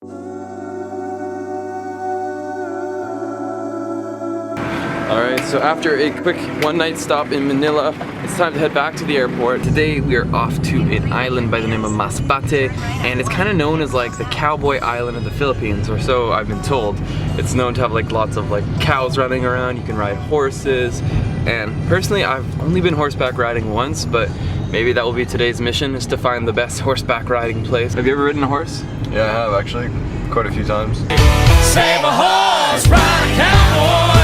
Alright, so after a quick one-night stop in Manila, it's time to head back to the airport. Today we are off to an island by the name of Masbate, and it's kind of known as like the cowboy island of the Philippines, or so I've been told. It's known to have like lots of like cows running around, you can ride horses, and personally I've only been horseback riding once, but maybe that will be today's mission, is to find the best horseback riding place. Have you ever ridden a horse? Yeah, I have actually, quite a few times. Save a horse, ride a cowboy.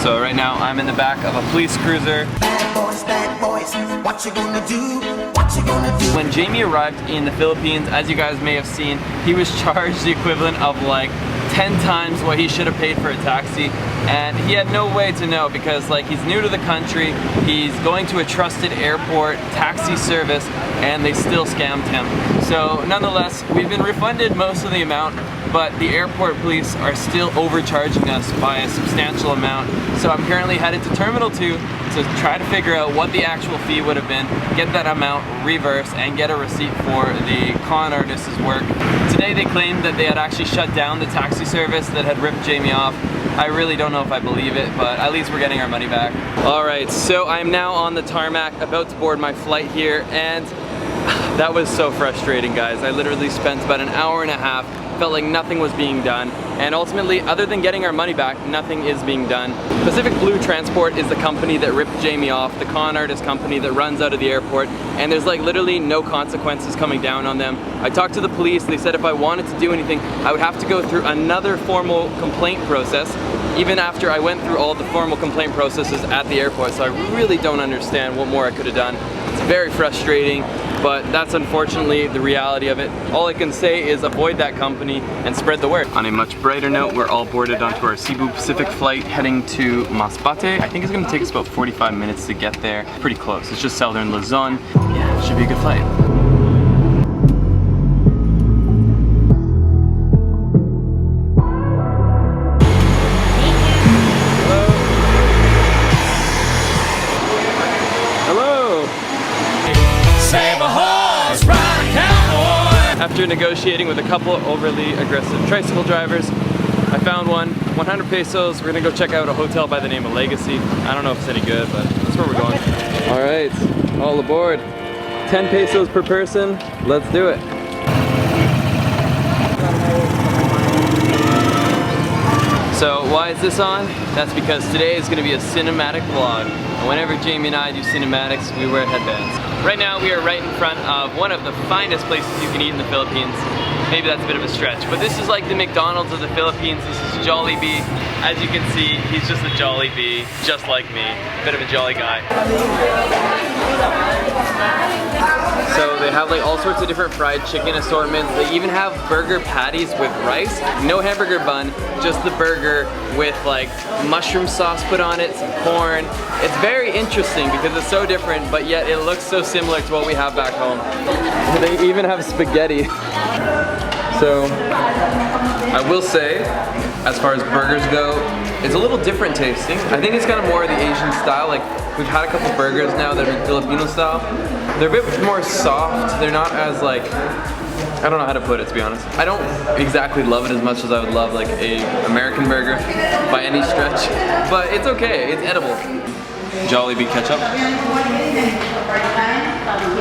So right now I'm in the back of a police cruiser. Bad boys, what you gonna do? What you gonna do? When Jamie arrived in the Philippines, as you guys may have seen, he was charged the equivalent of like 10 times what he should have paid for a taxi, and he had no way to know because like he's new to the country, he's going to a trusted airport taxi service, and they still scammed him. So nonetheless, we've been refunded most of the amount, but the airport police are still overcharging us by a substantial amount. So I'm currently headed to Terminal 2 to try to figure out what the actual fee would have been, get that amount reversed, and get a receipt for the con artist's work. Today they claimed that they had actually shut down the taxi service that had ripped Jamie off. I really don't know if I believe it, but at least we're getting our money back. Alright, so I'm now on the tarmac, about to board my flight here, and that was so frustrating, guys. I literally spent about an hour and a half, felt like nothing was being done, and ultimately, other than getting our money back, nothing is being done. Pacific Blue Transport is the company that ripped Jamie off, the con artist company that runs out of the airport, and there's like literally no consequences coming down on them. I talked to the police, they said if I wanted to do anything, I would have to go through another formal complaint process, even after I went through all the formal complaint processes at the airport, so I really don't understand what more I could have done. It's very frustrating, but that's unfortunately the reality of it. All I can say is avoid that company and spread the word. On a much brighter note, we're all boarded onto our Cebu Pacific flight heading to Masbate. I think it's gonna take us about 45 minutes to get there. Pretty close, it's just southern Luzon. Yeah, it should be a good flight. After negotiating with a couple overly aggressive tricycle drivers, I found one, 100 pesos. We're gonna go check out a hotel by the name of Legacy. I don't know if it's any good, but that's where we're going. All right, all aboard. 10 pesos per person, let's do it. So why is this on? That's because today is gonna be a cinematic vlog. And whenever Jamie and I do cinematics, we wear headbands. Right now we are right in front of one of the finest places you can eat in the Philippines. Maybe that's a bit of a stretch, but this is like the McDonald's of the Philippines. This is Jollibee. As you can see, he's just a Jollibee, just like me. Bit of a jolly guy. So they have like all sorts of different fried chicken assortments. They even have burger patties with rice. No hamburger bun, just the burger with like mushroom sauce put on it, some corn. It's very interesting because it's so different, but yet it looks so similar to what we have back home. They even have spaghetti. So I will say, as far as burgers go, it's a little different tasting. I think it's kind of more of the Asian style. Like we've had a couple burgers now that are Filipino style. They're a bit more soft. They're not as like, I don't know how to put it, to be honest. I don't exactly love it as much as I would love like a American burger by any stretch, but it's okay, it's edible. Jollibee ketchup.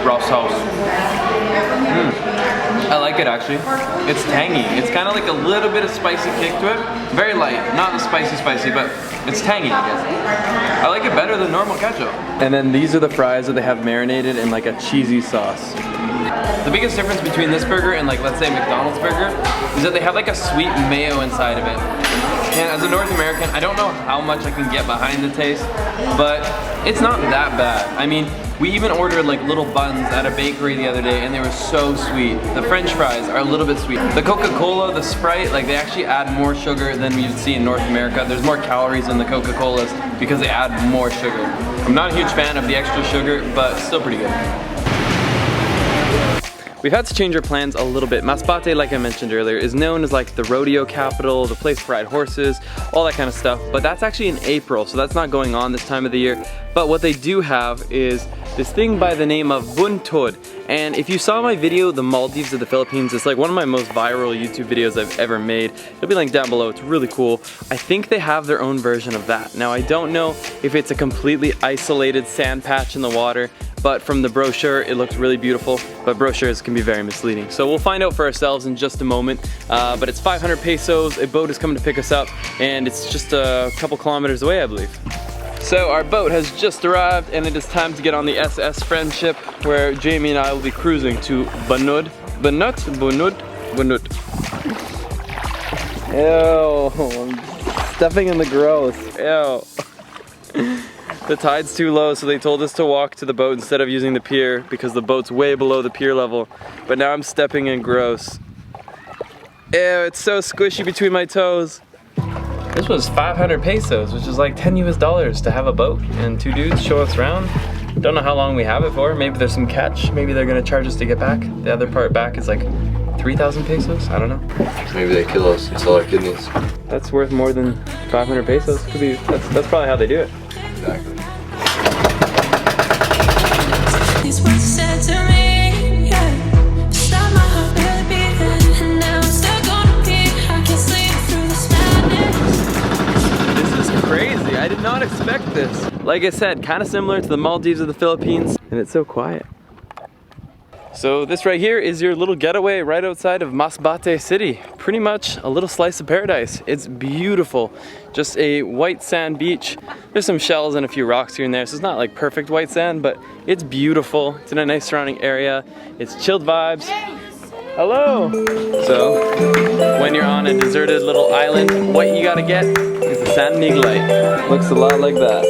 Raw sauce. I like it actually. It's tangy. It's kind of like a little bit of spicy kick to it. Very light, not spicy, but it's tangy, I guess. I like it better than normal ketchup. And then these are the fries that they have marinated in like a cheesy sauce. The biggest difference between this burger and like, let's say McDonald's burger, is that they have like a sweet mayo inside of it. And as a North American, I don't know how much I can get behind the taste, but it's not that bad. I mean, we even ordered like little buns at a bakery the other day and they were so sweet. The French fries are a little bit sweet. The Coca-Cola, the Sprite, like they actually add more sugar than you'd see in North America. There's more calories in the Coca-Colas because they add more sugar. I'm not a huge fan of the extra sugar, but still pretty good. we've had to change our plans a little bit. Masbate, like I mentioned earlier, is known as like the rodeo capital, the place to ride horses, all that kind of stuff. But that's actually in April, so that's not going on this time of the year. But what they do have is this thing by the name of Buntod. And if you saw my video, the Maldives of the Philippines, it's like one of my most viral YouTube videos I've ever made. It'll be linked down below, it's really cool. I think they have their own version of that. Now I don't know if it's a completely isolated sand patch in the water, but from the brochure it looks really beautiful, but brochures can be very misleading. So we'll find out for ourselves in just a moment. But it's 500 pesos, a boat is coming to pick us up, and it's just a couple kilometers away, I believe. So our boat has just arrived and it is time to get on the SS Friendship, where Jamie and I will be cruising to Buntod. Buntod. Ew, I'm stepping in the gross. Ew. The tide's too low, so they told us to walk to the boat instead of using the pier because the boat's way below the pier level. But now I'm stepping in gross. Ew, it's so squishy between my toes. This was 500 pesos, which is like 10 US dollars to have a boat and two dudes show us around. Don't know how long we have it for. Maybe there's some catch. Maybe they're gonna charge us to get back. The other part back is like 3,000 pesos. I don't know. Maybe they kill us and sell our kidneys. That's worth more than 500 pesos. Could be. That's probably how they do it. Exactly. These words said to me, yeah. Stop my heart really beating, and now I'm still gonna be. I can't sleep through this madness. This is crazy. I did not expect this. Like I said, kind of similar to the Maldives of the Philippines, and it's so quiet. So this right here is your little getaway right outside of Masbate City. Pretty much a little slice of paradise. It's beautiful. Just a white sand beach. There's some shells and a few rocks here and there, so it's not like perfect white sand, but it's beautiful. It's in a nice surrounding area. It's chilled vibes. Hello! So, when you're on a deserted little island, what you gotta get is a sand light. Looks a lot like that.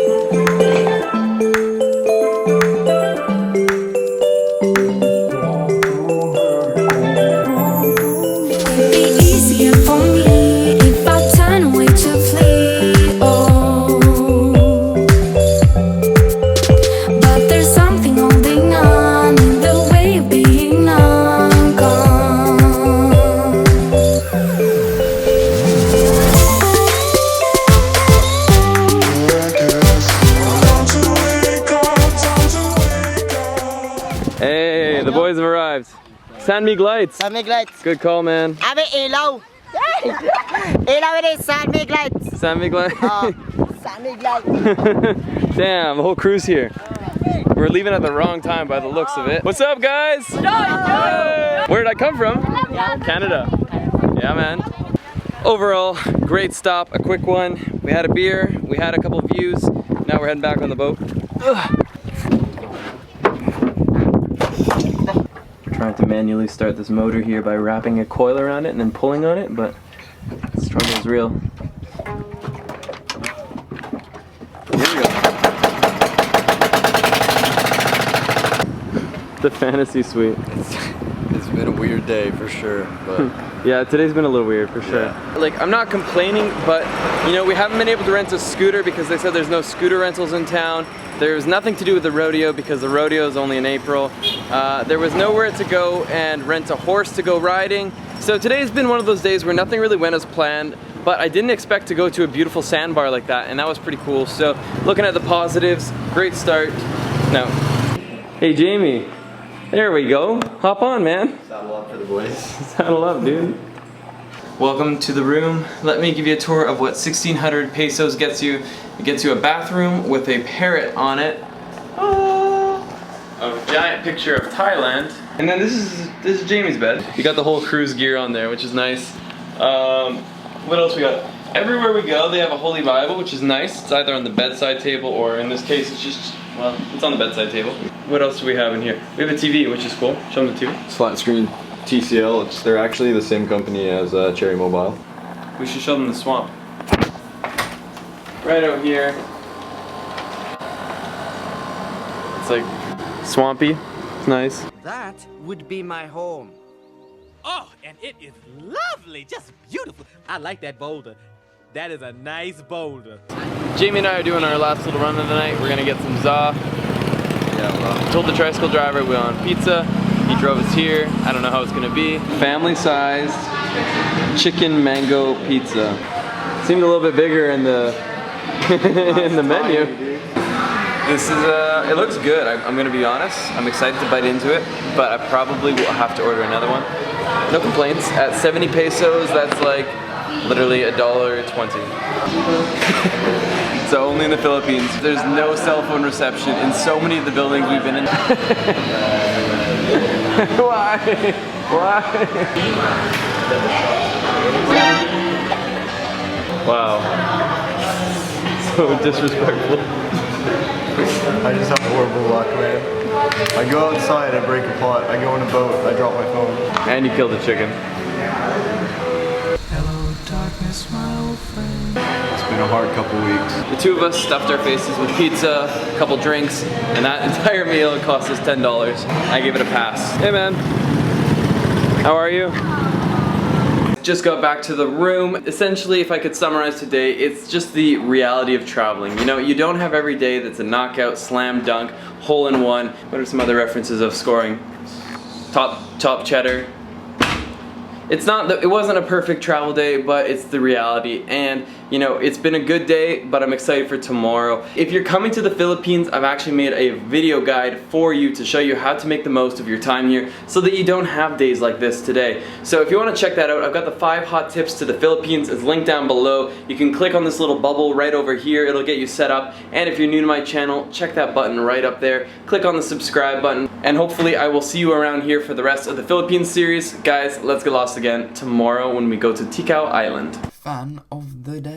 Hey, the boys have arrived. Sandmig lights. Sandmig lights. Good call, man. Abe ilaw. Ilaw it is Sandmig lights. Sandmig lights. Sandmig lights. Damn, the whole crew's here. We're leaving at the wrong time by the looks of it. What's up, guys? Where did I come from? Canada. Yeah, man. Overall, great stop, a quick one. We had a beer, we had a couple views. Now we're heading back on the boat. Trying to manually start this motor here by wrapping a coil around it and then pulling on it, but the struggle is real. Here we go. The fantasy suite. It's been a weird day for sure, but yeah, today's been a little weird for sure. Like, I'm not complaining, but you know, we haven't been able to rent a scooter because they said there's no scooter rentals in town. There's nothing to do with the rodeo because the rodeo is only in April. There was nowhere to go and rent a horse to go riding. So today's been one of those days where nothing really went as planned, but I didn't expect to go to a beautiful sandbar like that, and that was pretty cool. So looking at the positives, great start. No. Hey Jamie, there we go. Hop on, man. saddle up for the boys. Saddle up, dude. Welcome to the room. Let me give you a tour of what 1,600 pesos gets you. It gets you a bathroom with a parrot on it. A giant picture of Thailand. And then this is Jamie's bed. You got the whole cruise gear on there, which is nice. What else we got? Everywhere we go, they have a Holy Bible, which is nice. It's either on the bedside table, or in this case, it's just, well, it's on the bedside table. What else do we have in here? We have a TV, which is cool. Show them the TV. It's flat screen TCL. They're actually the same company as Cherry Mobile. We should show them the swamp. Right out here. It's like swampy. It's nice. That would be my home. Oh, and it is lovely, just beautiful. I like that boulder. That is a nice boulder. Jamie and I are doing our last little run of the night. We're gonna get some za. Yeah, well. Told the tricycle driver we want pizza. He drove us here. I don't know how it's gonna be. Family-sized chicken mango pizza. Seemed a little bit bigger in the in the menu. This is it looks good. I'm gonna be honest. I'm excited to bite into it, but I probably will have to order another one. No complaints. At 70 pesos, that's like literally $1.20. So only in the Philippines. There's no cell phone reception in so many of the buildings we've been in. Why? Why? Wow. So disrespectful. I just have horrible luck, man. I go outside, I break a pot. I go in a boat, I drop my phone. And you killed a chicken. Hello, darkness, my old friend. It's been a hard couple weeks. The two of us stuffed our faces with pizza, a couple drinks, and that entire meal cost us $10. I gave it a pass. Hey man, how are you? Just got back to the room. Essentially, if I could summarize today, it's just the reality of traveling. You know, you don't have every day that's a knockout, slam dunk, hole in one. What are some other references of scoring? Top cheddar. It wasn't a perfect travel day, but it's the reality. And you know, it's been a good day, but I'm excited for tomorrow. If you're coming to the Philippines, I've actually made a video guide for you to show you how to make the most of your time here so that you don't have days like this today. So if you want to check that out, I've got the 5 hot tips to the Philippines. It's linked down below. You can click on this little bubble right over here. It'll get you set up. And if you're new to my channel, check that button right up there. Click on the subscribe button. And hopefully I will see you around here for the rest of the Philippines series. Guys, let's get lost again tomorrow when we go to Tikau Island. Fan of the day.